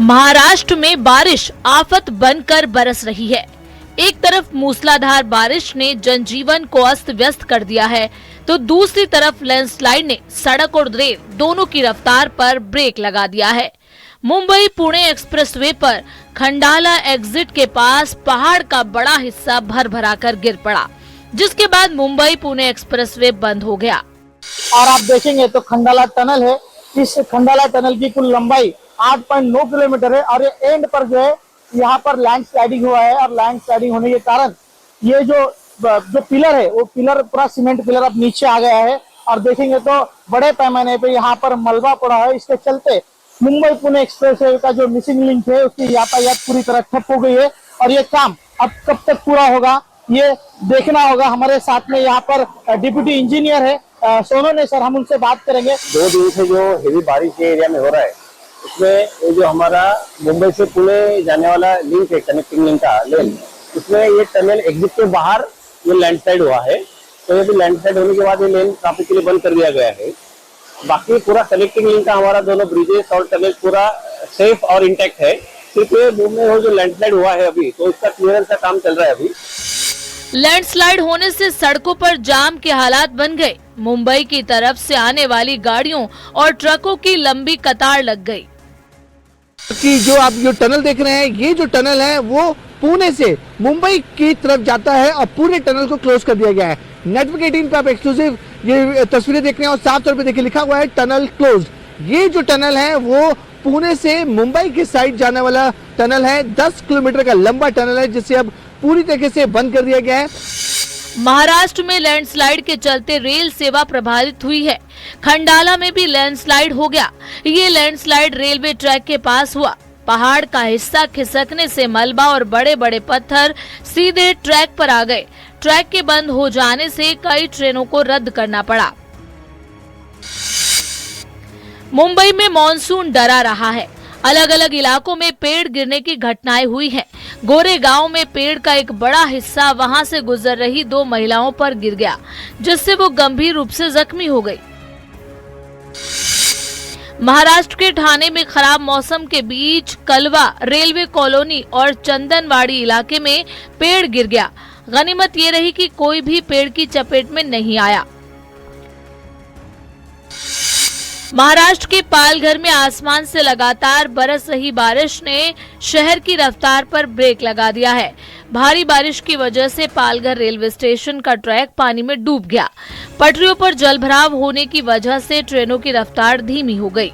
महाराष्ट्र में बारिश आफत बनकर बरस रही है। एक तरफ मूसलाधार बारिश ने जनजीवन को अस्त व्यस्त कर दिया है, तो दूसरी तरफ लैंडस्लाइड ने सड़क और रेल दोनों की रफ्तार पर ब्रेक लगा दिया है। मुंबई पुणे एक्सप्रेसवे पर खंडाला एग्जिट के पास पहाड़ का बड़ा हिस्सा भर भरा कर गिर पड़ा, जिसके बाद मुंबई पुणे एक्सप्रेसवे बंद हो गया। और आप देखेंगे तो खंडाला टनल है। इस खंडाला टनल की कुल लंबाई 8.9 किलोमीटर है और ये एंड पर जो है यहाँ पर लैंड स्लाइडिंग हुआ है। और लैंड स्लाइडिंग होने के कारण ये जो पिलर है वो पिलर पूरा सीमेंट पिलर अब नीचे आ गया है। और देखेंगे तो बड़े पैमाने पे यहाँ पर मलबा पड़ा है। इसके चलते मुंबई पुणे एक्सप्रेसवे का जो मिसिंग लिंक है उसकी यातायात पूरी तरह ठप हो गई है। और ये काम अब कब तक पूरा होगा ये देखना होगा। हमारे साथ में यहाँ पर डिप्टी इंजीनियर है सोनू ने, सर हम उनसे बात करेंगे। 2 दिन से जो हेवी बारिश के एरिया में हो रहा है उसमें ये जो हमारा मुंबई से पुणे जाने वाला लिंक है, कनेक्टिंग लिंक का लेन, उसमें ये टनल एग्जिट के बाहर ये लैंडस्लाइड हुआ है। तो ये भी लैंडस्लाइड होने के बाद ये लेन ट्रैफिक के लिए बंद कर दिया गया है। बाकी पूरा कनेक्टिंग लिंक का हमारा दोनों ब्रिजेस और टनल पूरा सेफ और इंटैक्ट है। सिर्फ ये मुंबई में जो लैंडस्लाइड हुआ है अभी, तो इसका क्लियरेंस का काम चल रहा है अभी। लैंडस्लाइड होने से सड़कों पर जाम के हालात बन गए। मुंबई की तरफ से आने वाली गाड़ियों और ट्रकों की लंबी कतार लग गई। कि जो आप जो टनल देख रहे हैं, ये जो टनल है वो पुणे से मुंबई की तरफ जाता है और पूरे टनल को क्लोज कर दिया गया है। नेटवर्क 18 पे आप एक्सक्लूसिव ये तस्वीरें देख रहे हैं और साफ तौर पे देखिए लिखा हुआ है टनल क्लोज। ये जो टनल है वो पुणे से मुंबई की साइड जाने वाला टनल है। 10 किलोमीटर का लंबा टनल है जिसे अब पूरी तरीके से बंद कर दिया गया है। महाराष्ट्र में लैंडस्लाइड के चलते रेल सेवा प्रभावित हुई है। खंडाला में भी लैंडस्लाइड हो गया। ये लैंडस्लाइड रेलवे ट्रैक के पास हुआ। पहाड़ का हिस्सा खिसकने से मलबा और बड़े बड़े पत्थर सीधे ट्रैक पर आ गए। ट्रैक के बंद हो जाने से कई ट्रेनों को रद्द करना पड़ा। मुंबई में मॉनसून डरा रहा है। अलग अलग इलाकों में पेड़ गिरने की घटनाएं हुई हैं। गोरेगांव में पेड़ का एक बड़ा हिस्सा वहां से गुजर रही 2 महिलाओं पर गिर गया, जिससे वो गंभीर रूप से जख्मी हो गई। महाराष्ट्र के ठाणे में खराब मौसम के बीच कलवा रेलवे कॉलोनी और चंदनवाड़ी इलाके में पेड़ गिर गया। गनीमत ये रही कि कोई भी पेड़ की चपेट में नहीं आया। महाराष्ट्र के पालघर में आसमान से लगातार बरस रही बारिश ने शहर की रफ्तार पर ब्रेक लगा दिया है। भारी बारिश की वजह से पालघर रेलवे स्टेशन का ट्रैक पानी में डूब गया। पटरियों पर जलभराव होने की वजह से ट्रेनों की रफ्तार धीमी हो गई।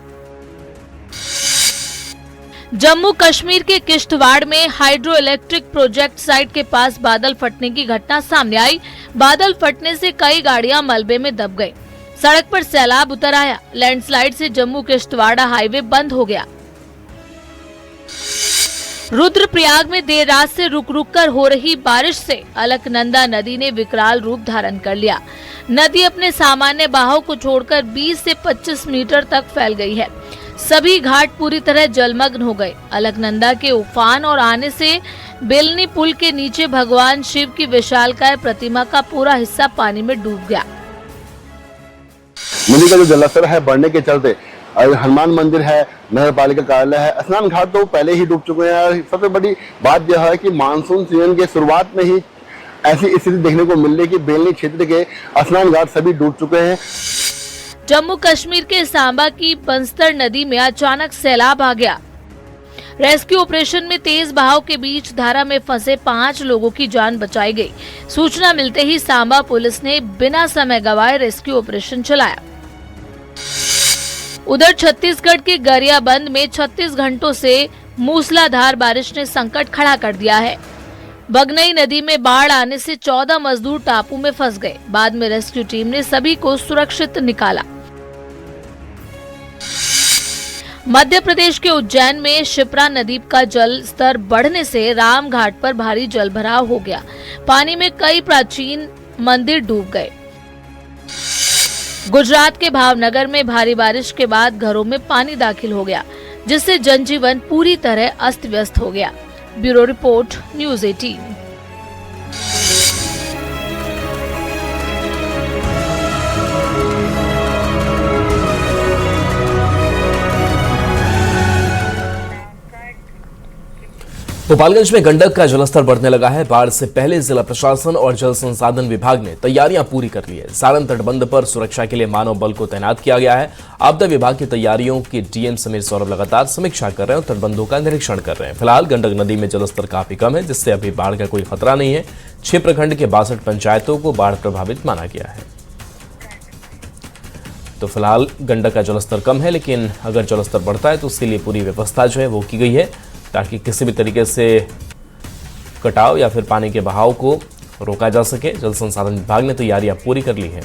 जम्मू कश्मीर के किश्तवाड़ में हाइड्रो इलेक्ट्रिक प्रोजेक्ट साइट के पास बादल फटने की घटना सामने आई। बादल फटने से कई गाड़ियां मलबे में दब गई। सड़क पर सैलाब उतर आया। लैंडस्लाइड से जम्मू किश्तवाड़ा हाईवे बंद हो गया। रुद्रप्रयाग में देर रात से रुक रुक कर हो रही बारिश से अलकनंदा नदी ने विकराल रूप धारण कर लिया। नदी अपने सामान्य बहाव को छोड़कर 20 से 25 मीटर तक फैल गई है। सभी घाट पूरी तरह जलमग्न हो गए। अलकनंदा के उफान और आने से बेलनी पुल के नीचे भगवान शिव की विशालकाय प्रतिमा का पूरा हिस्सा पानी में डूब गया। नदी का जो जलस्तर है बढ़ने के चलते हनुमान मंदिर है, नगर पालिका कार्यालय है, स्नान घाट तो पहले ही डूब चुके हैं। और सबसे बड़ी बात यह है कि मानसून सीजन के शुरुआत में ही ऐसी स्थिति देखने को मिल रही कि बेलनी क्षेत्र के स्नान घाट सभी डूब चुके हैं। जम्मू कश्मीर के सांबा की बंस्तर नदी में अचानक सैलाब आ गया। रेस्क्यू ऑपरेशन में तेज बहाव के बीच धारा में फंसे 5 लोगों की जान बचाई गई। सूचना मिलते ही सांबा पुलिस ने बिना समय गवाए रेस्क्यू ऑपरेशन चलाया। उधर छत्तीसगढ़ के गरियाबंद में 36 घंटों से मूसलाधार बारिश ने संकट खड़ा कर दिया है। बगनई नदी में बाढ़ आने से 14 मजदूर टापू में फंस गए। बाद में रेस्क्यू टीम ने सभी को सुरक्षित निकाला। मध्य प्रदेश के उज्जैन में शिप्रा नदी का जल स्तर बढ़ने से राम घाट पर भारी जलभराव हो गया। पानी में कई प्राचीन मंदिर डूब गए। गुजरात के भावनगर में भारी बारिश के बाद घरों में पानी दाखिल हो गया, जिससे जनजीवन पूरी तरह अस्त व्यस्त हो गया। Bureau report, news 18। गोपालगंज में गंडक का जलस्तर बढ़ने लगा है। बाढ़ से पहले जिला प्रशासन और जल संसाधन विभाग ने तैयारियां पूरी कर ली है। सारण तटबंध पर सुरक्षा के लिए मानव बल को तैनात किया गया है। आपदा विभाग की तैयारियों की डीएम समीर सौरभ लगातार समीक्षा कर रहे हैं और तटबंधों का निरीक्षण कर रहे हैं। फिलहाल गंडक नदी में जलस्तर काफी कम है, जिससे अभी बाढ़ का कोई खतरा नहीं है। 6 प्रखंड के 62 पंचायतों को बाढ़ प्रभावित माना गया है। तो फिलहाल गंडक का जलस्तर कम है, लेकिन अगर जलस्तर बढ़ता है तो उसके लिए पूरी व्यवस्था जो है वो की गई है, ताकि किसी भी तरीके से कटाव या फिर पानी के बहाव को रोका जा सके। जल संसाधन विभाग ने तैयारियां पूरी कर ली हैं।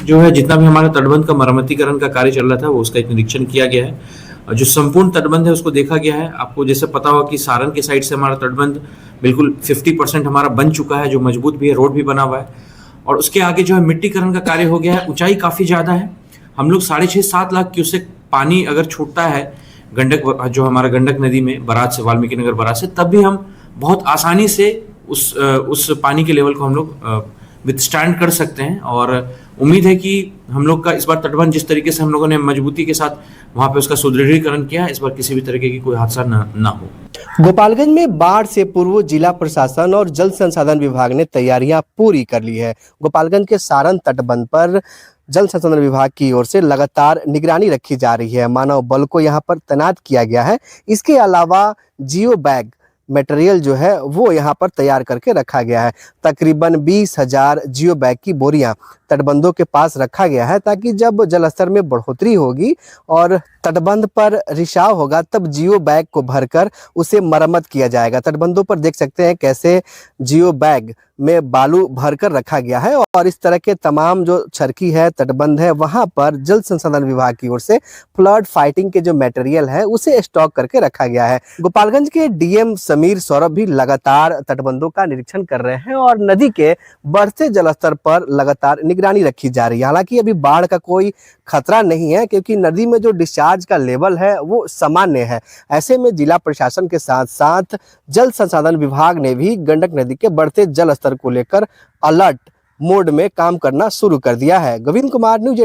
जो है जितना भी हमारा तटबंध का मरम्मतीकरण का कार्य चल रहा था वो उसका एक निरीक्षण किया गया है। जो संपूर्ण तटबंध है उसको देखा गया है। आपको जैसे पता होगा कि सारण के साइड से हमारा तटबंध बिल्कुल 50% हमारा बन चुका है, जो मजबूत भी है, रोड भी बना हुआ है। और उसके आगे जो है मिट्टीकरण का कार्य हो गया है। ऊंचाई काफी ज्यादा है। हम लोग 6.5-7 लाख क्यूसेक पानी अगर छूटता है गंडक, जो हमारा गंडक नदी में बराज से, वाल्मीकि नगर बराज से, तब भी हम बहुत आसानी से उस पानी के लेवल को हम लोग विथस्टैंड कर सकते हैं। और उम्मीद है कि हम लोग का इस बार तटबंध जिस तरीके से हम लोगों ने मजबूती के साथ वहां पे उसका सुदृढ़ीकरण किया, इस बार किसी भी तरीके की कोई हादसा ना हो। गोपालगंज में बाढ़ से पूर्व जिला प्रशासन और जल संसाधन विभाग ने तैयारियां पूरी कर ली है। गोपालगंज के सारण तटबंध पर जल संसाधन विभाग की ओर से लगातार निगरानी रखी जा रही है। मानव बल को यहां पर तैनात किया गया है। इसके अलावा जियो बैग मटेरियल जो है वो यहाँ पर तैयार करके रखा गया है। तकरीबन 20,000 जियो बैग की बोरियां तटबंधों के पास रखा गया है, ताकि जब जलस्तर में बढ़ोतरी होगी और तटबंध पर रिसाव होगा तब जियो बैग को भरकर उसे मरम्मत किया जाएगा। तटबंधों पर देख सकते हैं कैसे जियो बैग में बालू भरकर रखा गया है और इस तरह के तमाम जो छरकी है, तटबंध है, वहां पर जल संसाधन विभाग की ओर से फ्लड फाइटिंग के जो मटेरियल है उसे स्टॉक करके रखा गया है। गोपालगंज के डीएम समीर सौरभ भी लगातार तटबंधों का निरीक्षण कर रहे हैं और नदी के बढ़ते जलस्तर पर लगातार निगरानी रखी जा रही है। हालांकि अभी बाढ़ का कोई खतरा नहीं है, क्योंकि नदी में जो डिस्चार्ज का लेवल है वो सामान्य है। ऐसे में जिला प्रशासन के साथ साथ जल संसाधन विभाग ने भी गंडक नदी के बढ़ते जल स्तर को लेकर अलर्ट मोड में काम करना शुरू कर दिया है। गोविंद कुमार, न्यूज़